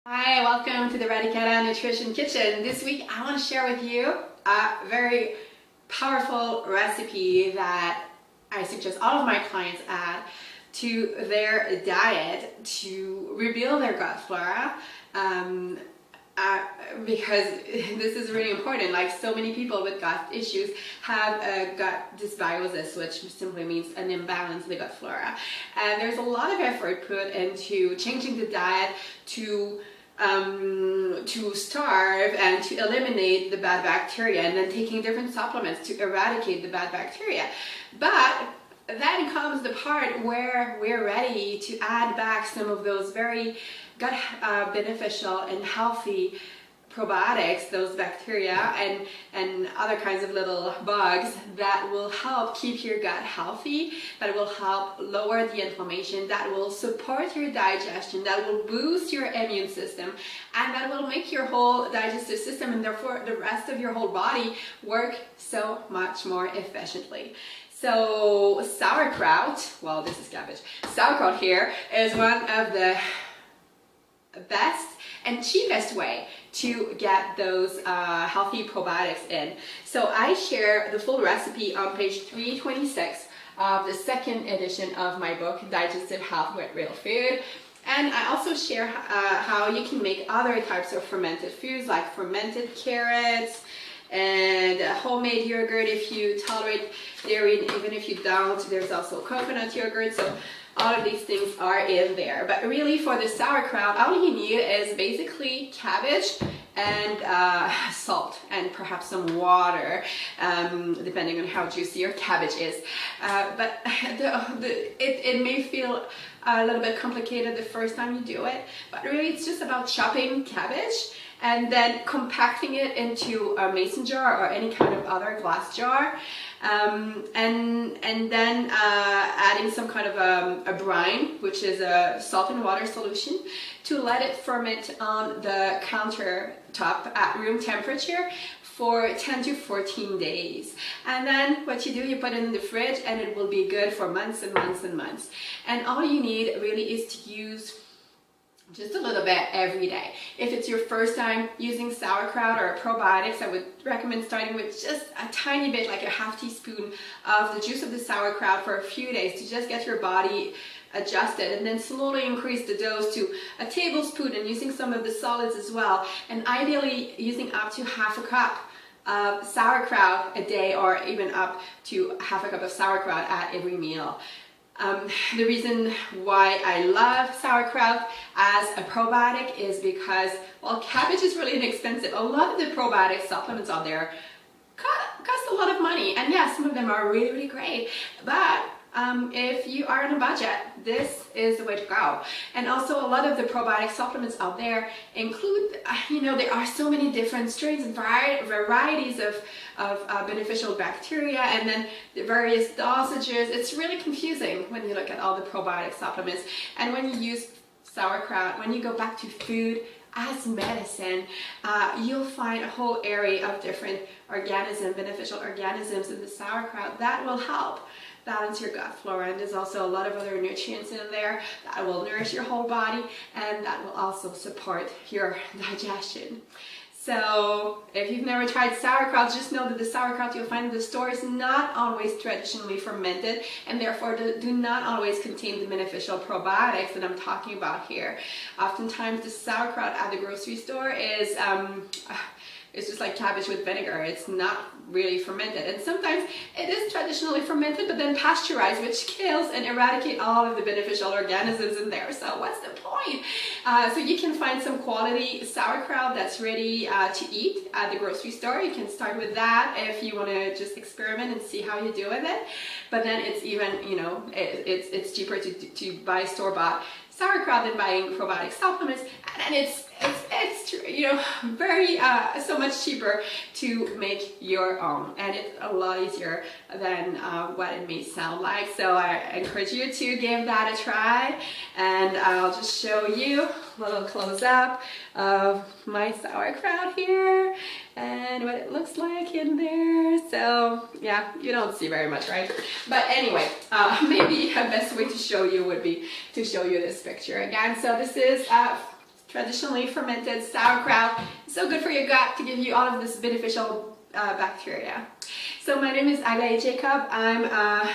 Hi, welcome to the Radicata Nutrition Kitchen. This week I want to share with you a very powerful recipe that I suggest all of my clients add to their diet to rebuild their gut flora. Because this is really important. Like, so many people with gut issues have a gut dysbiosis, which simply means an imbalance in the gut flora. And there's a lot of effort put into changing the diet to starve and to eliminate the bad bacteria, and then taking different supplements to eradicate the bad bacteria. But then comes the part where we're ready to add back some of those very gut beneficial and healthy probiotics, those bacteria and other kinds of little bugs that will help keep your gut healthy, that will help lower the inflammation, that will support your digestion, that will boost your immune system, and that will make your whole digestive system and therefore the rest of your whole body work so much more efficiently. So sauerkraut, well, this is cabbage. Sauerkraut here is one of the best and cheapest way to get those healthy probiotics in. So I share the full recipe on page 326 of the second edition of my book, Digestive Health with Real Food. And I also share how you can make other types of fermented foods, like fermented carrots and homemade yogurt if you tolerate dairy, and even if you don't, there's also coconut yogurt. So all of these things are in there. But really, for the sauerkraut, all you need is basically cabbage and salt and perhaps some water, depending on how juicy your cabbage is. But it may feel a little bit complicated the first time you do it, but really it's just about chopping cabbage and then compacting it into a mason jar or any kind of other glass jar, and then adding some kind of a brine, which is a salt and water solution, to let it ferment on the countertop at room temperature for 10 to 14 days. And then what you do, you put it in the fridge and it will be good for months and months and months. And all you need really is to use just a little bit every day. If it's your first time using sauerkraut or probiotics, I would recommend starting with just a tiny bit, like a half teaspoon of the juice of the sauerkraut for a few days to just get your body adjusted, and then slowly increase the dose to a tablespoon and using some of the solids as well, and ideally using up to half a cup of sauerkraut a day, or even up to half a cup of sauerkraut at every meal. The reason why I love sauerkraut as a probiotic is because, well, cabbage is really inexpensive. A lot of the probiotic supplements out there cost a lot of money, and yeah, some of them are really, really great, but if you are on a budget, this is the way to go. And also, a lot of the probiotic supplements out there include, there are so many different strains and varieties of beneficial bacteria, and then the various dosages. It's really confusing when you look at all the probiotic supplements. And when you use sauerkraut, when you go back to food as medicine, you'll find a whole area of different beneficial organisms in the sauerkraut that will help balance your gut flora. And there's also a lot of other nutrients in there that will nourish your whole body, and that will also support your digestion. So if you've never tried sauerkraut, just know that the sauerkraut you'll find in the store is not always traditionally fermented, and therefore do not always contain the beneficial probiotics that I'm talking about here. Oftentimes the sauerkraut at the grocery store is it's just like cabbage with vinegar. It's not really fermented, and sometimes it is traditionally fermented but then pasteurized, which kills and eradicate all of the beneficial organisms in there. So what's the point? So you can find some quality sauerkraut that's ready to eat at the grocery store. You can start with that if you want to just experiment and see how you do with it. But then it's even, it's cheaper to buy store-bought sauerkraut than buying probiotic supplements, and it's very so much cheaper to make your own, and it's a lot easier than what it may sound like. So I encourage you to give that a try, and I'll just show you a little close-up of my sauerkraut here and what it looks like in there. So yeah, you don't see very much, right? But anyway, maybe the best way to show you would be to show you this picture again. So this is traditionally fermented sauerkraut. It's so good for your gut to give you all of this beneficial bacteria. So my name is Aglaé Jacob. I'm a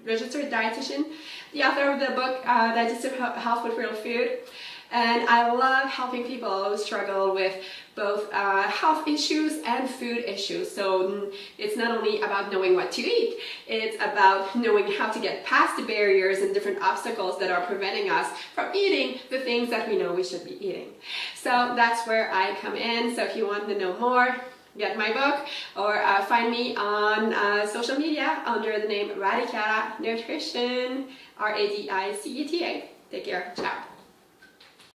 registered dietitian, the author of the book Digestive Health with Real Food. And I love helping people who struggle with both health issues and food issues. So it's not only about knowing what to eat, it's about knowing how to get past the barriers and different obstacles that are preventing us from eating the things that we know we should be eating. So that's where I come in. So if you want to know more, get my book or find me on social media under the name Radicata Nutrition, Radiceta. Take care. Ciao.